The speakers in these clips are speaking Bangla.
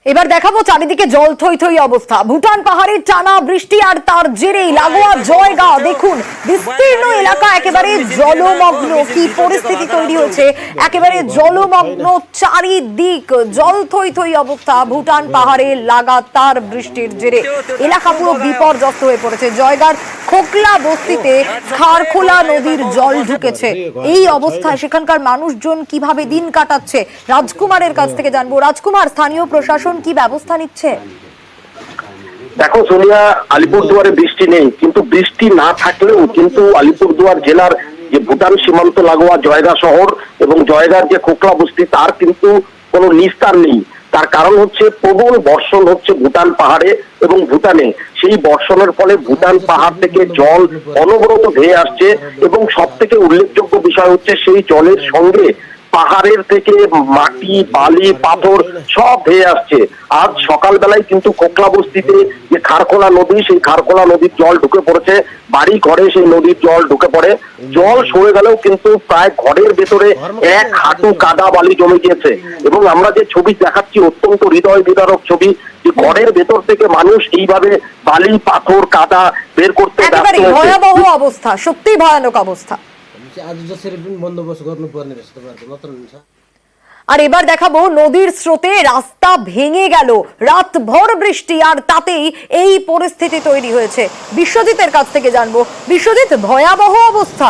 এবার দেখাবো চারিদিকে জল থই থই অবস্থা। ভুটান পাহাড়ের টানা বৃষ্টি আর তার জেরেই লাগোয়া জয়গাঁ দেখুন বিস্তীর্ণ এলাকা একেবারে জলমগ্ন। কি পরিস্থিতি তৈরি হয়েছে, একেবারে জলমগ্ন, চারিদিক জল থই থই অবস্থা। ভুটান পাহাড়ে লাগাতার বৃষ্টির জেরে এলাকা পুরো বিপর্যস্ত হয়ে পড়েছে। জয়গাঁর খোকলা বস্তিতে খারখোলা নদীর জল ঢুকেছে। এই অবস্থায় সেখানকার মানুষজন কিভাবে দিন কাটাচ্ছে রাজকুমারের কাছ থেকে জানবো। রাজকুমার, স্থানীয় প্রশাসন কি ব্যবস্থা নিচ্ছে? দেখো সোনিয়া, আলিপুরদুয়ারে বৃষ্টি নেই, কিন্তু বৃষ্টি না থাকলেও কিন্তু আলিপুরদুয়ার জেলার যে ভুটান সীমান্ত লাগোয়া জয়গাঁ শহর এবং জয়গাঁর যে খোকলা বস্তি তার কিন্তু কোনো নিস্তার নেই। তার কারণ হচ্ছে প্রবল বর্ষণ হচ্ছে ভুটান পাহাড়ে এবং ভুটানে। সেই বর্ষণের ফলে ভুটান পাহাড় থেকে জল অনবরত ধেয়ে আসছে এবং সব থেকে উল্লেখযোগ্য বিষয় হচ্ছে সেই জলের সঙ্গে পাহাড়ের থেকে মাটি, বালি, পাথর সব ধেয়ে আসছে। আজ সকালবেলায় কিন্তু খোকলা বস্তিতে যে খারখোলা নদী, সেই খারখোলা নদীর জল ঢুকে পড়েছে বাড়ি ঘরে। সেই নদীর জল ঢুকে পড়ে, জল সরে গেলেও কিন্তু প্রায় ঘরের ভেতরে এক হাঁটু কাদা বালি জমে গিয়েছে। এবং আমরা যে ছবি দেখাচ্ছি অত্যন্ত হৃদয় বিদারক ছবি, যে ঘরের ভেতর থেকে মানুষ এইভাবে বালি, পাথর, কাদা বের করতে ব্যস্ত হয়েছে। ভয়াবহ অবস্থা, সত্যি ভয়ানক অবস্থা। আর এবার দেখাবো নদীর স্রোতে রাস্তা ভেঙে গেল, রাতভর বৃষ্টি আর তাতেই এই পরিস্থিতি তৈরি হয়েছে। বিশ্বজিতের কাছ থেকে জানবো। বিশ্বজিৎ, ভয়াবহ অবস্থা।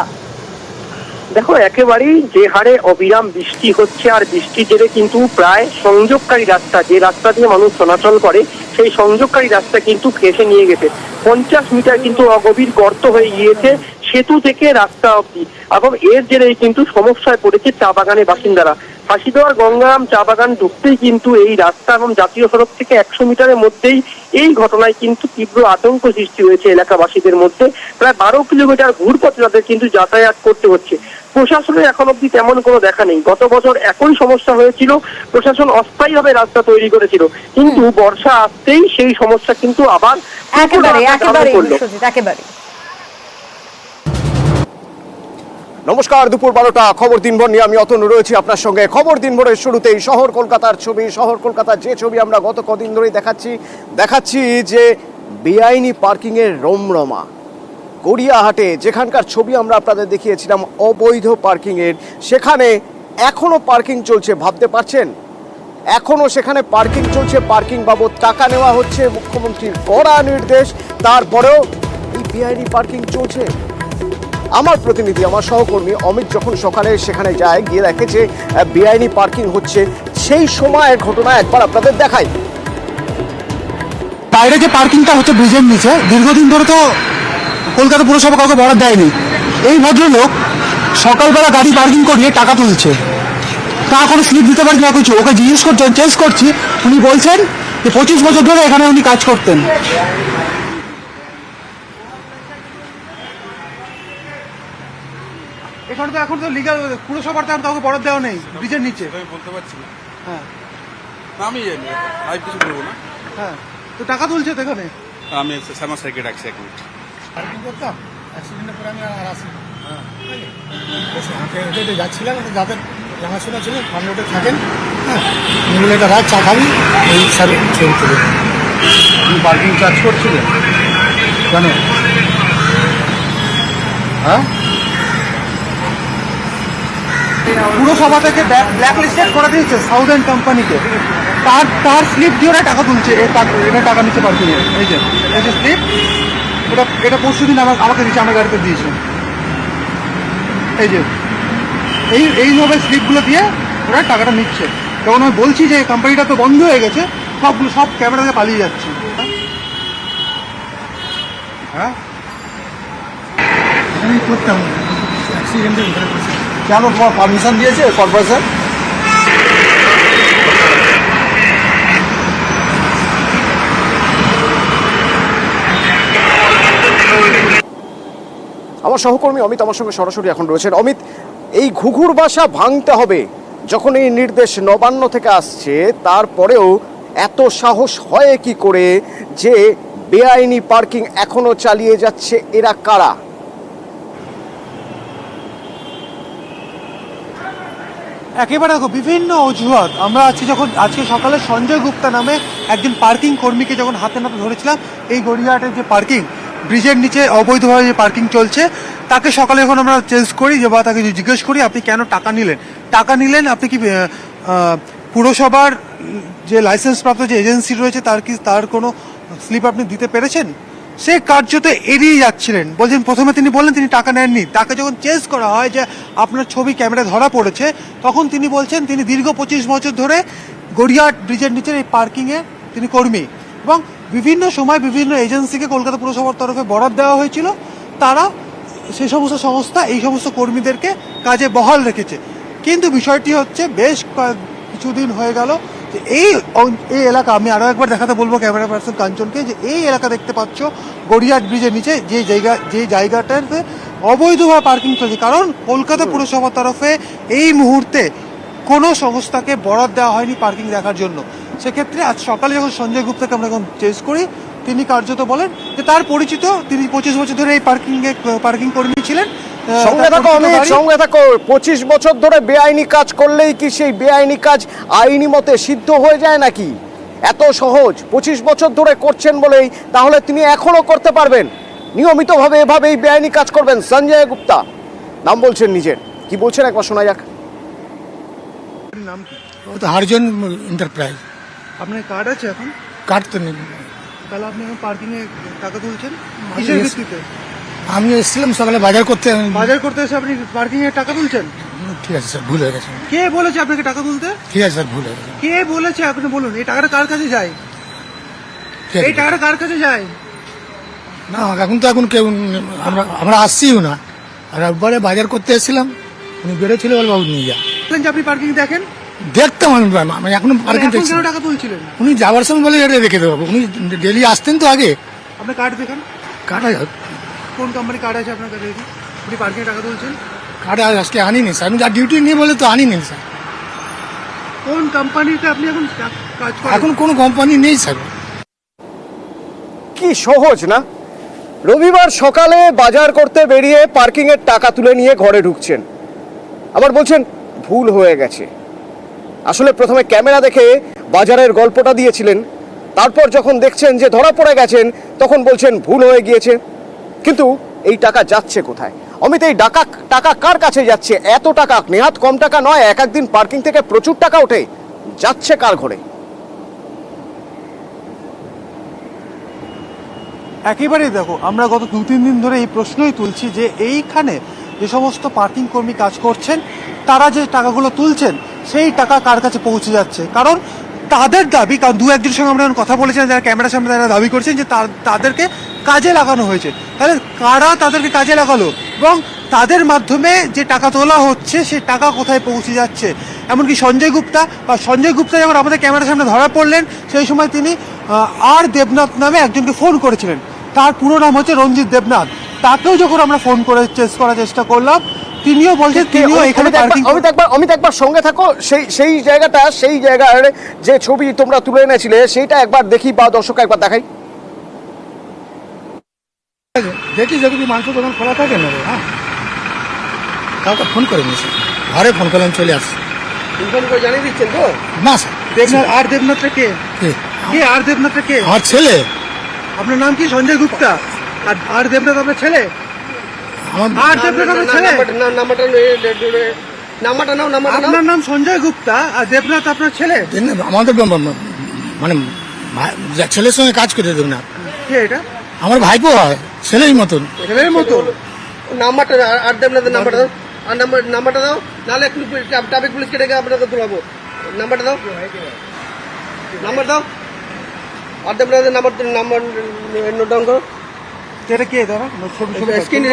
দেখো, একেবারেই যে হারে অবিরাম বৃষ্টি হচ্ছে আর বৃষ্টির জেরে কিন্তু প্রায় সংযোগকারী রাস্তা, যে রাস্তা দিয়ে মানুষ চলাচল করে, সেই সংযোগকারী রাস্তা কিন্তু ফেসে নিয়ে গেছে। 50 মিটার কিন্তু অগভীর গর্ত হয়ে গিয়েছে সেতু থেকে রাস্তা অবধি। এবং এর জেরেই কিন্তু সমস্যায় পড়েছে চা বাগানের বাসিন্দারা। ফাঁসিদেওয়ার গঙ্গারাম চা বাগান ঢুকতেই কিন্তু এই রাস্তা এবং জাতীয় সড়ক থেকে 100 মিটারের মধ্যেই এই ঘটনায় কিন্তু তীব্র আতঙ্ক সৃষ্টি হয়েছে এলাকাবাসীদের মধ্যে। প্রায় 12 কিলোমিটার ঘুরপথে তাদের কিন্তু যাতায়াত করতে হচ্ছে। প্রশাসনের এখন অব্দি তেমন কোনো দেখা নেই। গত বছর একই সমস্যা হয়েছিল, প্রশাসন অস্থায়ীভাবে রাস্তা তৈরি করেছিল, কিন্তু বর্ষা আসতেই সেই সমস্যা কিন্তু আবার একেবারে। নমস্কার, দুপুর 12টা খবর দিনভর নিয়ে আমি অতনু রয়েছি আপনার সঙ্গে। খবর দিনভরের শুরুতেই শহর কলকাতার ছবি। শহর কলকাতার যে ছবি আমরা গত কদিন ধরেই দেখাচ্ছি যে বেআইনি পার্কিংয়ের রমরমা। গড়িয়াহাটে যেখানকার ছবি আমরা আপনাদের দেখিয়েছিলাম অবৈধ পার্কিংয়ের, সেখানে এখনো পার্কিং চলছে। ভাবতে পারছেন, এখনো সেখানে পার্কিং চলছে। পার্কিং বাবদ টাকা নেওয়া হচ্ছে, মুখ্যমন্ত্রীর কড়া নির্দেশ, তারপরেও এই বেআইনি পার্কিং চলছে। আমার প্রতিনিধি, আমার সহকর্মী অমিত যখন সকালে সেখানে যায়, গিয়ে দেখে যে বেআইনি পার্কিং হচ্ছে। সেই সময়ের ঘটনা একবার আপনাদের দেখাই। বাইরে যে পার্কিংটা হচ্ছে ব্রিজের নিচে, দীর্ঘদিন ধরে তো কলকাতা পুরসভা কাউকে বরাদ দেয়নি। এই ভদ্রলোক সকালবেলা গাড়ি পার্কিং করিয়ে টাকা তুলছে, তা কোনো স্লিপ দিতে পারছি না কিছু। ওকে জিজ্ঞেস করছেন, চেঞ্জ করছি, উনি বলছেন যে 25 বছর ধরে এখানে উনি কাজ করতেন। এখানে তো এখন তো লিগাল পুরসভার তেমন কাউকে বরাদ দেওয়া নেই ব্রিজের নিচে। আমি বলতে পারছি না। হ্যাঁ, আমি জানি, আমি কিছু বলবো না। হ্যাঁ, তো টাকা তুলছে তো এখানে। আমি শ্যামা স্যারকে ডাকছি এক মিনিট। পার্কিং করতাম, অ্যাক্সিডেন্টের পরে আমি আর আসি। হ্যাঁ, হেঁটে যাচ্ছিলাম, যাদের জানাশোনা ছিল ফার্ম রোডে থাকেন। হ্যাঁ, মিলে একটা রাত চা খাবি, এই স্যার ছবি তুলে। আপনি পার্কিং চার্জ করছিলেন কেন? হ্যাঁ, পুরসভা থেকে ব্ল্যাক লিস্টেড করে দিয়েছে সাউদার্ন কোম্পানিকে। তার স্লিপ দিয়ে ওরা টাকা তুলছে। এটা টাকা নিচ্ছে পার্কিং এর। এই যে স্লিপ, এটা পরশুদিন আমাকে দিয়েছে, আমার গাড়িতে দিয়েছে। এই যে এইভাবে স্লিপগুলো দিয়ে ওরা টাকাটা নিচ্ছে। তখন আমি বলছি যে কোম্পানিটা তো বন্ধ হয়ে গেছে, সব ক্যামেরাতে পালিয়ে যাচ্ছে। হ্যাঁ, আমি করতাম অ্যাক্সিডেন্টের ভিতরে। কেন তোমার পারমিশন দিয়েছে কর্পোরেশন? আমার সহকর্মী অমিত আমার সঙ্গে সরাসরি এখন রয়েছেন। অমিত, এই ঘুঘুর বাসা ভাঙতে হবে যখন এই নির্দেশ নবান্ন থেকে আসছে, তারপরেও এত সাহস হয় কি করে যে বেআইনি পার্কিং এখনো চালিয়ে যাচ্ছে? এরা কারা? একেবারে দেখো বিভিন্ন অজুহাত। আমরা আজকে সকালে সঞ্জয় গুপ্তা নামে একজন পার্কিং কর্মীকে যখন হাতে নাতে ধরেছিলাম, এই গড়িয়াহাটের যে পার্কিং ব্রিজের নিচে অবৈধভাবে যে পার্কিং চলছে, তাকে সকালে যখন আমরা চেঞ্জ করি বা তাকে জিজ্ঞেস করি আপনি কেন টাকা নিলেন, আপনি কি পুরসভার যে লাইসেন্স প্রাপ্ত যে এজেন্সি রয়েছে তার কোনো স্লিপ আপনি দিতে পেরেছেন? সে কার্যত এড়িয়ে যাচ্ছিলেন। প্রথমে তিনি বললেন তিনি টাকা নেননি। তাকে যখন চেঞ্জ করা হয় যে আপনার ছবি ক্যামেরা ধরা পড়েছে, তখন তিনি বলছেন তিনি দীর্ঘ 25 বছর ধরে গড়িয়াহাট ব্রিজের নিচের এই পার্কিংয়ে তিনি কর্মী, এবং বিভিন্ন সময় বিভিন্ন এজেন্সিকে কলকাতা পুরসভার তরফে বরাদ দেওয়া হয়েছিল। তারা সে সমস্ত সংস্থা এই সমস্ত কর্মীদেরকে কাজে বহাল রেখেছে। কিন্তু বিষয়টি হচ্ছে বেশ কিছুদিন হয়ে গেল যে এই এলাকা, আমি আরও একবার দেখাতে বলবো ক্যামেরা পার্সন কাঞ্চনকে, যে এই এলাকা দেখতে পাচ্ছ গড়িয়াহাট ব্রিজের নিচে যে জায়গাটাতে অবৈধভাবে পার্কিং চলছে। কারণ কলকাতা পুরসভার তরফে এই মুহূর্তে কোনো সংস্থাকে বরাদ দেওয়া হয়নি পার্কিং দেখার জন্য। সেক্ষেত্রে আজ সকালে যখন সঞ্জয় গুপ্তাকে আমরা যখন চেঞ্জ করি, তিনি কার্যত বলেন যে তার পরিচিত, তিনি 25 বছর ধরে এই পার্কিং কর্মী ছিলেন। সঙ্গে থাকো অমিত, সঙ্গে থাকো। 25 বছর ধরে বেআইনি কাজ করলেই কি সেই বেআইনি কাজ আইনি মতে সিদ্ধ হয়ে যায় নাকি? এত সহজ? 25 বছর ধরে করছেন বলেই তাহলে তিনি এখনো করতে পারবেন? নিয়মিতভাবে এভাবেই বেআইনি কাজ করবেন? সঞ্জয় গুপ্তা নাম বলছেন নিজের, কি বলছেন একবার শোনা যাক। নাম কি? ও তো হারজন এন্টারপ্রাইজ। আপনার কার্ড আছে এখন? কার্ড তো নেই। তাহলে আপনি এখন পার্কিংয়ে টাকা তুলছেন কিসের ভিত্তিতে? আমি এসেছিলাম সকালে বাজার করতে। বাজার করতে এসে আপনি পার্কিংয়ে টাকা তুলছেন? ঠিক আছে স্যার, ভুল হয়ে গেছে। কে বলেছে আপনাকে টাকা তুলতে? ঠিক আছে স্যার, ভুল হয়ে গেছে। কে বলেছে আপনি বলুন। এই টাকাটা কার কাছে যায়? ঠিক আছে। এই টাকাটা কার কাছে যায়? না এখন কেউ আমরা আসছিও না। আর একবারে বাজার করতে এসেছিলাম, উনি বেরোছিল, বলে বাবু নিয়ে যা। বললেন যে আপনি পার্কিং দেখেন? দেখতাম আমি এখনো পার্কিং এখন দেখছি। কেন টাকা তুলছিলেন? উনি যাওয়ার সময় বলে এটা রেখে দেবো। উনি ডেলি আসতেন তো আগে। আপনার কার্ড দেখান। কার্ড কোন কোম্পানি কার্ড আছে আপনার কাছে? আপনি পার্কিংয়ে টাকা তুলছেন? কার্ড আজকে আনিনি স্যার। আমি যা ডিউটি নিয়ে বলে তো আনিনি স্যার। কোন কোম্পানিতে আপনি এখন কাজ করেন? এখন কোনো কোম্পানি নেই স্যার। কি সহজ না? রবিবার সকালে বাজার করতে বেরিয়ে পার্কিংয়ের টাকা তুলে নিয়ে ঘরে ঢুকছেন, আবার বলছেন ভুল হয়ে গেছে। আসলে প্রথমে ক্যামেরা দেখে বাজারের গল্পটা দিয়েছিলেন, তারপর যখন দেখছেন যে ধরা পড়ে গেছেন, তখন বলছেন ভুল হয়ে গিয়েছে। কিন্তু এই টাকা যাচ্ছে কোথায়? অমিত, এই টাকা কার কাছে যাচ্ছে? এত টাকা নেহাত কম টাকা নয়। এক একদিন পার্কিং থেকে প্রচুর টাকা ওঠে, যাচ্ছে কার ঘরে? একেবারেই দেখো, আমরা গত 2-3 দিন ধরে এই প্রশ্নই তুলছি যে এইখানে যে সমস্ত পার্কিং কর্মী কাজ করছেন, তারা যে টাকাগুলো তুলছেন সেই টাকা কার কাছে পৌঁছে যাচ্ছে। কারণ তাদের দাবি, কারণ 2-1জনের সঙ্গে আমরা কথা বলেছিলাম যারা ক্যামেরার সামনে, তারা দাবি করছেন যে তাদেরকে কাজে লাগানো হয়েছে। তাহলে কারা তাদেরকে কাজে লাগালো এবং তাদের মাধ্যমে যে টাকা তোলা হচ্ছে সেই টাকা কোথায় পৌঁছে যাচ্ছে? এমনকি সঞ্জয় গুপ্তা যখন আমাদের ক্যামেরার সামনে ধরা পড়লেন, সেই সময় তিনি আর দেবনাথ নামে একজনকে ফোন করেছিলেন। তার পুরো নাম হচ্ছে রঞ্জিত দেবনাথ। তাকেও যখন আমরা ফোন করে চেস করার চেষ্টা করলাম, তিনিও বলছেন তিনিও এখানে পার্কিং। অমিত একবার সঙ্গে থাকো। সেই জায়গার যে ছবি তোমরা তুলে এনেছিলে সেইটা একবার দেখি, বা দর্শক একবার দেখাই। দেখি যদি মাংস দোকান খোলা থাকে না, হ্যাঁ কাউকে ফোন করে নিয়েছি, ঘরে ফোন করলাম, চলে আসছি। ফোন করে জানিয়ে দিচ্ছেন তো? না স্যার। দেবনাথটা কে? দেবনাথটা কে? আমার ছেলে। আপনার নাম কি? সঞ্জয় গুপ্তা। আর দেবনাথ আপনার ছেলে? আমার দেবনাথ আপনার ছেলে? আপনার নাম সঞ্জয় গুপ্তা আর দেবনাথ আপনার ছেলে? আমাদের মানে ছেলের সঙ্গে কাজ করে দেব না। কে এটা? আমার ভাইপো হয়, ছেলের মতন। ছেলের মতো? নাম্বারটা আর দেবনাথের নাম্বারটা দাও, আর নাম্বারটা দাও, নাহলে একটু ট্রাফিক পুলিশকে ডেকে আপনাকে তোলাবো। নাম্বারটা দাও, নাম্বার দাও, আর দেবনাথের নাম্বার নোট ডাউন করো। এটা কে? দাঁড়া, স্ক্রিনে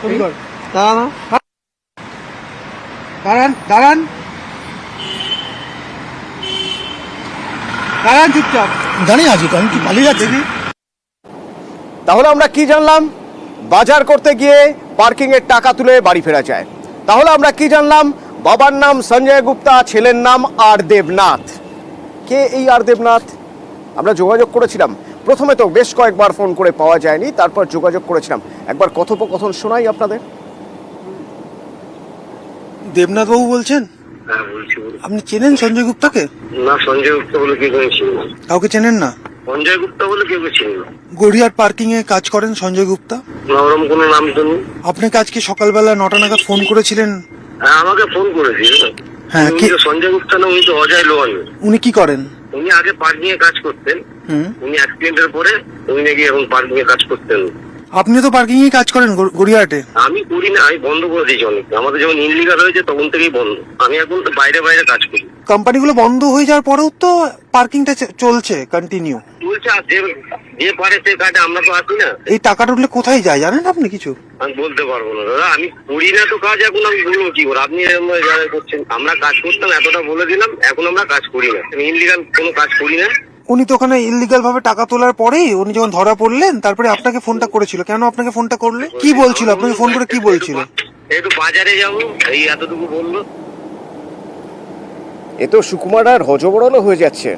ছবি কর। দাঁড়ান দাঁড়ান চুপচাপ দাঁড়িয়ে আছি তো, আমি কি পালিয়ে যাচ্ছি? তাহলে আমরা কি জানলাম? বাজার করতে গিয়ে পার্কিং এর টাকা তুলে বাড়ি ফেরা যায়। তাহলে আমরা কি জানলাম? বাবার নাম সঞ্জয় গুপ্তা, ছেলের নাম আর দেবনাথ। কে এই আর দেবনাথ? আমরা যোগাযোগ করেছিলাম, প্রথমে তো বেশ কয়েকবার ফোন করে পাওয়া যায়নি, তারপর যোগাযোগ করেছিলাম। একবার কথোপকথন শোনাই আপনাদের। দেবনাথ বাবু বলছেন? হ্যাঁ বলছি। আপনি চেনেন সঞ্জয় গুপ্তাকে? না, সঞ্জয় গুপ্তা বলে কেউ চিনি না। কাউকে চেনেন না? সঞ্জয় গুপ্তা বলে কেউ চিনি না। গড়িয়ার পার্কিং এ কাজ করেন সঞ্জয় গুপ্তা? না, ওরকম কোনো নাম তো নেই। আপনাকে আজকে সকালবেলা 9টা নাগাদ ফোন করেছিলেন? হ্যাঁ, আমাকে ফোন করেছিল। হ্যাঁ, উনি কে? তো সঞ্জয় গুপ্তা না, উনি তো অজয় লোহানি। উনি কি করেন? উনি আগে পার্কিং এ কাজ করতেন। হুম। উনি অ্যাক্সিডেন্টের পরে উনি নাকি এখন পার্কিং এ কাজ করতেন। আপনি তো পার্কিং এ কাজ করেন গড়িয়াহাটে? আমি করি না, আমি বন্ধ করে দিয়েছি অনেক। আমাদের যখন ইনলিগাল হয়েছে তখন থেকেই বন্ধ। আমি এখন তো বাইরে বাইরে কাজ করি। কোম্পানিগুলো বন্ধ হয়ে যাওয়ার পরেও তো পার্কিংটা চলছে কন্টিনিউ? চলছে, আর যে পারে সে কাজে, আমরা তো আসি না। এই টাকাটা উঠলে কোথায় যায় জানেন আপনি কিছু? আমি বলতে পারবো না দাদা, আমি করি না তো কাজ। এখন আমি বলবো কি করে? আপনি এরকম যারা করছেন, আমরা কাজ করতাম এতটা বলে দিলাম, এখন আমরা কাজ করি না। আমি ইনলিগাল কোনো কাজ করি না। উনি তো ওখানে ইললিগাল ভাবে টাকা তোলার পরেই উনি যখন ধরা পড়লেন তারপরে আপনাকে ফোনটা করেছিল। কেন আপনাকে ফোনটা করলে? কি বলছিল আপনাকে ফোন করে? কি বলছিল? একটু বাজারে যাবো, এই এতটুকু বললো। এ তো সুকুমার আর হজবরলও হয়ে যাচ্ছে।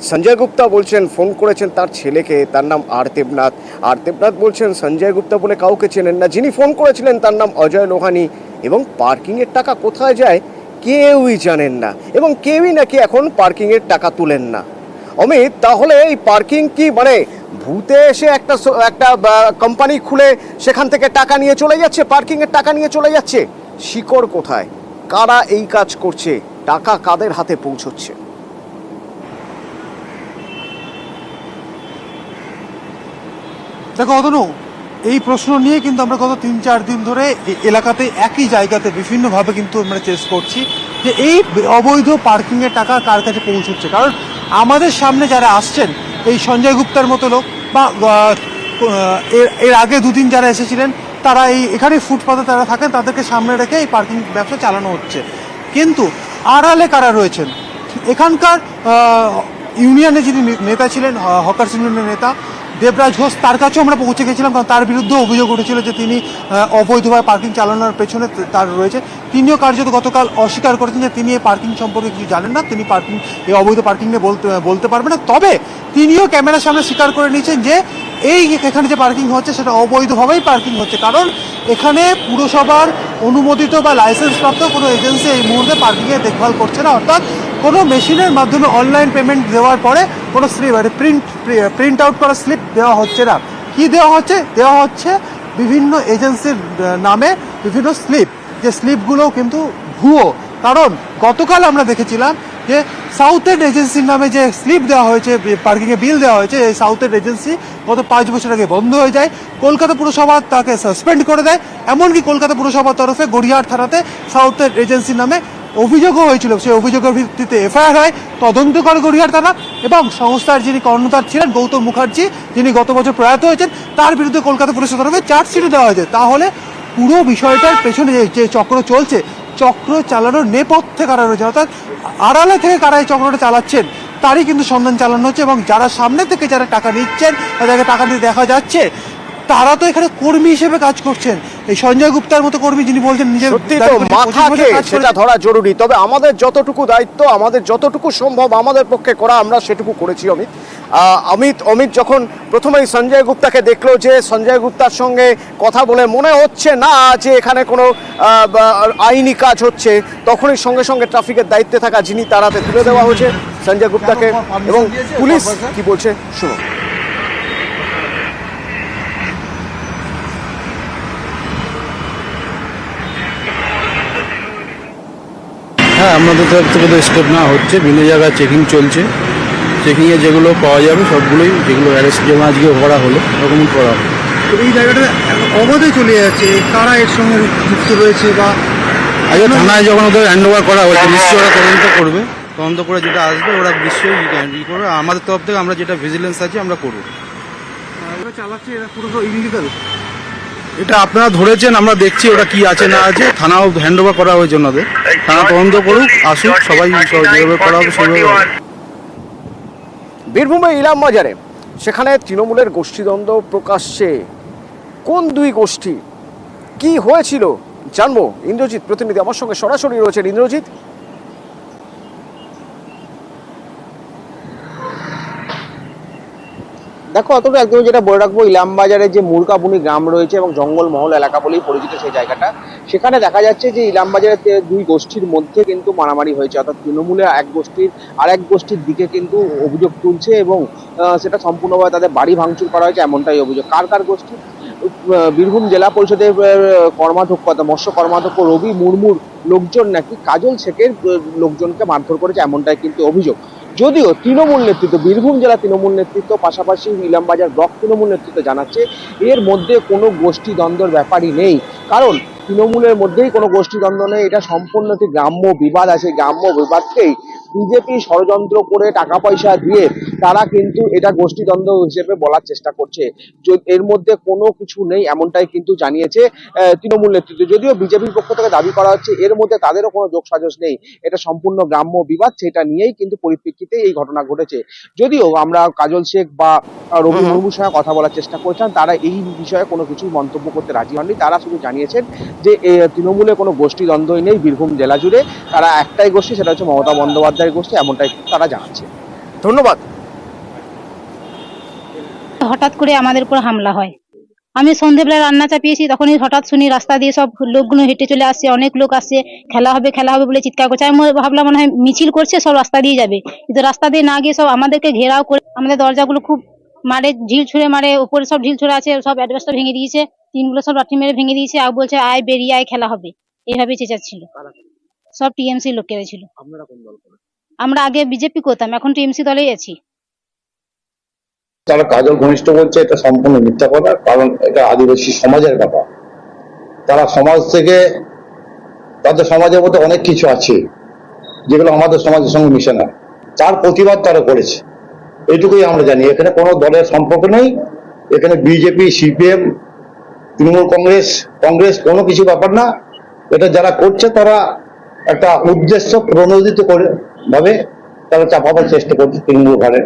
সঞ্জয় গুপ্তা বলছেন ফোন করেছেন তার ছেলেকে, তার নাম আর দেবনাথ। আর দেবনাথ বলছেন সঞ্জয় গুপ্তা বলে কাউকে চেনেন না। যিনি ফোন করেছিলেন তার নাম অজয় লোহানি। এবং পার্কিংয়ের টাকা কোথায় যায় কেউই জানেন না, এবং কেউই নাকি এখন পার্কিংয়ের টাকা তুলেন না। অমিত, তাহলে এই পার্কিং কি মানে ভূতে এসে একটা কোম্পানি খুলে সেখান থেকে টাকা নিয়ে চলে যাচ্ছে, পার্কিংয়ের টাকা নিয়ে চলে যাচ্ছে? শিকড় কোথায়? কারা এই কাজ করছে? টাকা কাদের হাতে পৌঁছচ্ছে? দেখো অতনু, এই প্রশ্ন নিয়ে কিন্তু আমরা গত 3-4 দিন ধরে এলাকাতে একই জায়গাতে বিভিন্নভাবে কিন্তু আমরা চেষ্টা করছি যে এই অবৈধ পার্কিং এর টাকা কার কাছে পৌঁছচ্ছে। কারণ আমাদের সামনে যারা আসছেন, এই সঞ্জয় গুপ্তার মতো লোক বা এর আগে 2 দিন যারা এসেছিলেন, তারা এখানে ফুটপাতে তারা থাকেন, তাদেরকে সামনে রেখে এই পার্কিং ব্যবসা চালানো হচ্ছে। কিন্তু আড়ালে কারা রয়েছেন? এখানকার ইউনিয়নে যিনি নেতা ছিলেন, হকার্স ইউনিয়নের নেতা দেবরাজ ঘোষ, তার কাছেও আমরা পৌঁছে গেছিলাম, কারণ তার বিরুদ্ধে অভিযোগ উঠেছিল যে তিনি অবৈধভাবে পার্কিং চালানোর পেছনে তার রয়েছে। তিনিও কার্যত গতকাল অস্বীকার করেছেন যে তিনি এই পার্কিং সম্পর্কে কিছু জানেন না, তিনি এই অবৈধ পার্কিং নিয়ে বলতে পারবেন না। তবে তিনিও ক্যামেরার সামনে স্বীকার করে নিয়েছেন যে এখানে যে পার্কিং হচ্ছে সেটা অবৈধভাবেই পার্কিং হচ্ছে, কারণ এখানে পুরসভার অনুমোদিত বা লাইসেন্সপ্রাপ্ত কোনো এজেন্সি এই মুহূর্তে পার্কিংয়ের দেখভাল করছে না। অর্থাৎ কোনো মেশিনের মাধ্যমে অনলাইন পেমেন্ট দেওয়ার পরে কোনো স্লিপ প্রিন্ট আউট করা স্লিপ দেওয়া হচ্ছে না। কি দেওয়া হচ্ছে? দেওয়া হচ্ছে বিভিন্ন এজেন্সির নামে বিভিন্ন স্লিপ, যে স্লিপগুলোও কিন্তু ভুয়ো। কারণ গতকাল আমরা দেখেছিলাম যে সাউথ এন্ড এজেন্সির নামে যে স্লিপ দেওয়া হয়েছে, পার্কিংয়ে বিল দেওয়া হয়েছে, এই সাউথ এন্ড এজেন্সি গত 5 বছর আগে বন্ধ হয়ে যায়। কলকাতা পুরসভা তাকে সাসপেন্ড করে দেয়। এমনকি কলকাতা পুরসভার তরফে গড়িয়াহাট থানাতে সাউথ এন্ড এজেন্সির নামে অভিযোগও হয়েছিল। সেই অভিযোগের ভিত্তিতে এফআইআর হয়, তদন্ত করে গড়িয়াহাট থানা, এবং সংস্থার যিনি কর্ণধার ছিলেন গৌতম মুখার্জি, যিনি গত বছর প্রয়াত হয়েছেন, তার বিরুদ্ধে কলকাতা পুলিশের তরফে চার্জশিটও দেওয়া হয়েছে। তাহলে পুরো বিষয়টার পেছনে যে চক্র চলছে, চক্র চালানোর নেপথ্যে কারা রয়েছে, অর্থাৎ আড়ালে থেকে কারা এই চক্রটা চালাচ্ছেন তারই কিন্তু সন্ধান চালানো হচ্ছে। এবং যারা সামনে থেকে যারা টাকা নিচ্ছেন, যাদেরকে টাকা নিতে দেখা যাচ্ছে, তারা তো এখানে কর্মী হিসেবে কাজ করছেন। এই সঞ্জয় গুপ্তার মতো কর্মী, যিনি বলছেন নিজের সত্যি তো মাথাকে সেটা ধরা জরুরি। তবে আমাদের যতটুকু দায়িত্ব, আমাদের যতটুকু সম্ভব আমাদের পক্ষে করা, আমরা সেটুকু করেছি। অমিত যখন প্রথমেই সঞ্জয় গুপ্তাকে দেখলো, যে সঞ্জয় গুপ্তার সঙ্গে কথা বলে মনে হচ্ছে না যে এখানে কোনো আইনি কাজ হচ্ছে, তখনই সঙ্গে সঙ্গে ট্রাফিকের দায়িত্বে থাকা যিনি, তার হাতে তুলে দেওয়া হয়েছে সঞ্জয় গুপ্তাকে। এবং পুলিশ কি বলছে শুনো। হ্যাঁ, আমাদের তরফ থেকে তো স্টেপ নেওয়া হচ্ছে, বিভিন্ন জায়গায় চেকিং চলছে। চেকিংয়ে যেগুলো পাওয়া যাবে সবগুলোই, যেগুলো অ্যারেস্ট যেমন আজকে করা হলো এরকমই করা হবে। তো এই জায়গাটা অবাধে চলে যাচ্ছে, কারা এর সঙ্গে যুক্ত রয়েছে? বা আজকে থানায় যখন ওদের হ্যান্ড ওভার করা হয়েছে, নিশ্চয়ই ওরা তদন্ত করবে। তদন্ত করে যেটা আসবে ওরা নিশ্চয়ই ই করবে। আমাদের তরফ থেকে আমরা যেটা ভিজিলেন্স আছে আমরা করবো। চালাচ্ছে এরা পুরো ইলিগাল। এটা আপনারা ধরেছেন, আমরা দেখছি ওটা কি আছে না আছে। থানাও হ্যান্ড ওভার করা হয়েছে ওনাদের, থানা তদন্ত করুক, আসুক, সবাই যেভাবে করা হবে সেভাবে হবে। বীরভূমে ইলাম বাজারে সেখানে তৃণমূলের গোষ্ঠীদ্বন্দ্ব প্রকাশ্যে। কোন দুই গোষ্ঠী, কি হয়েছিল জানবো। ইন্দ্রজিৎ প্রতিনিধি আমার সঙ্গে সরাসরি রয়েছেন। ইন্দ্রজিৎ, দেখো অতটা একদম যেটা বলে রাখবো, ইলামবাজারে যে মুরকাবুনি গ্রাম রয়েছে এবং জঙ্গলমহল এলাকা বলেই পরিচিত সেই জায়গাটা, সেখানে দেখা যাচ্ছে যে ইলামবাজারের দুই গোষ্ঠীর মধ্যে কিন্তু মারামারি হয়েছে, অর্থাৎ তৃণমূলের এক গোষ্ঠীর আর এক গোষ্ঠীর দিকে কিন্তু অভিযোগ তুলছে এবং সেটা সম্পূর্ণভাবে তাদের বাড়ি ভাঙচুর করা হয়েছে এমনটাই অভিযোগ। কার কার গোষ্ঠী? বীরভূম জেলা পরিষদের কর্মাধ্যক্ষ মৎস্য কর্মাধ্যক্ষ রবি মুর্মুর লোকজন নাকি কাজল শেখের লোকজনকে মারধর করেছে এমনটাই কিন্তু অভিযোগ। যদিও তৃণমূল নেতৃত্ব, বীরভূম জেলা তৃণমূল নেতৃত্ব, পাশাপাশি ইলামবাজার ব্লক তৃণমূল নেতৃত্ব জানাচ্ছে এর মধ্যে কোনো গোষ্ঠী দ্বন্দ্বের ব্যাপারই নেই, কারণ তৃণমূলের মধ্যেই কোনো গোষ্ঠী দ্বন্দ্ব নেই। এটা সম্পূর্ণ একটি গ্রাম্য বিবাদ আছে, গ্রাম্য বিবাদকেই বিজেপি ষড়যন্ত্র করে টাকা পয়সা দিয়ে তারা কিন্তু এটা গোষ্ঠী দ্বন্দ্ব হিসেবে বলার চেষ্টা করছে। এর মধ্যে কোনো কিছু নেই এমনটাই কিন্তু জানিয়েছে তৃণমূল নেতৃত্ব। যদিও বিজেপির পক্ষ থেকে দাবি করা হচ্ছে এর মধ্যে তাদেরও কোনো যোগসাজশ নেই, এটা সম্পূর্ণ গ্রাম্য বিবাদ, সেটা নিয়েই কিন্তু পরিপ্রেক্ষিতে এই ঘটনা ঘটেছে। যদিও আমরা কাজল শেখ বা রবি মুর্মুর সঙ্গে কথা বলার চেষ্টা করছিলাম, তারা এই বিষয়ে কোনো কিছু মন্তব্য করতে রাজি হননি। তারা শুধু জানিয়েছেন যে তৃণমূলে কোনো গোষ্ঠী দ্বন্দ্বই নেই বীরভূম জেলা জুড়ে, তারা একটাই গোষ্ঠী, সেটা হচ্ছে মমতা বন্দ্যোপাধ্যায়ের গোষ্ঠী, এমনটাই তারা জানাচ্ছে। ধন্যবাদ। হঠাৎ করে আমাদের উপর হামলা হয়। আমি সন্ধ্যেবেলা রান্না চাপিয়েছি, তখনই হঠাৎ শুনি রাস্তা দিয়ে সব লোকগুলো হেঁটে চলে আসছে, অনেক লোক আসছে, খেলা হবে বলে চিৎকার করছে। আমি ভাবলাম মনে হয় মিছিল করছে, সব রাস্তা দিয়ে যাবে, কিন্তু রাস্তা দিয়ে না গিয়ে সব আমাদেরকে ঘেরাও করে আমাদের দরজাগুলো খুব মারে, ঢিল ছুঁড়ে মারে, উপরে সব ঢিল ছুঁড়ে আছে, সব অ্যাডভেস্টার ভেঙে দিয়েছে, টিনগুলো সব লাঠি মেরে ভেঙে দিয়েছে, আর বলছে আয় বেরিয়ে আয় খেলা হবে, এইভাবে চেঁচাচ্ছিল। সব টিএমসি লোকেরা ছিল। আমরা আগে বিজেপি করতাম, এখন টিএমসি দলেই আছি। তারা কাজল ঘনিষ্ঠ বলছে, এটা সম্পূর্ণ মিথ্যা কথা, কারণ এটা আদিবাসী সমাজের ব্যাপার। তারা সমাজ থেকে, তাদের সমাজের মধ্যে অনেক কিছু আছে যেগুলো আমাদের সমাজের সঙ্গে মিশে না, তার প্রতিবাদ তারা করেছে, এইটুকুই আমরা জানি। এখানে কোনো দলের সম্পর্ক নেই, এখানে বিজেপি, সিপিএম, তৃণমূল কংগ্রেস কোনো কিছু ব্যাপার না। এটা যারা করছে তারা একটা উদ্দেশ্য প্রণোদিত করে ভাবে তারা চাপাবার চেষ্টা করছে তৃণমূল ঘরে।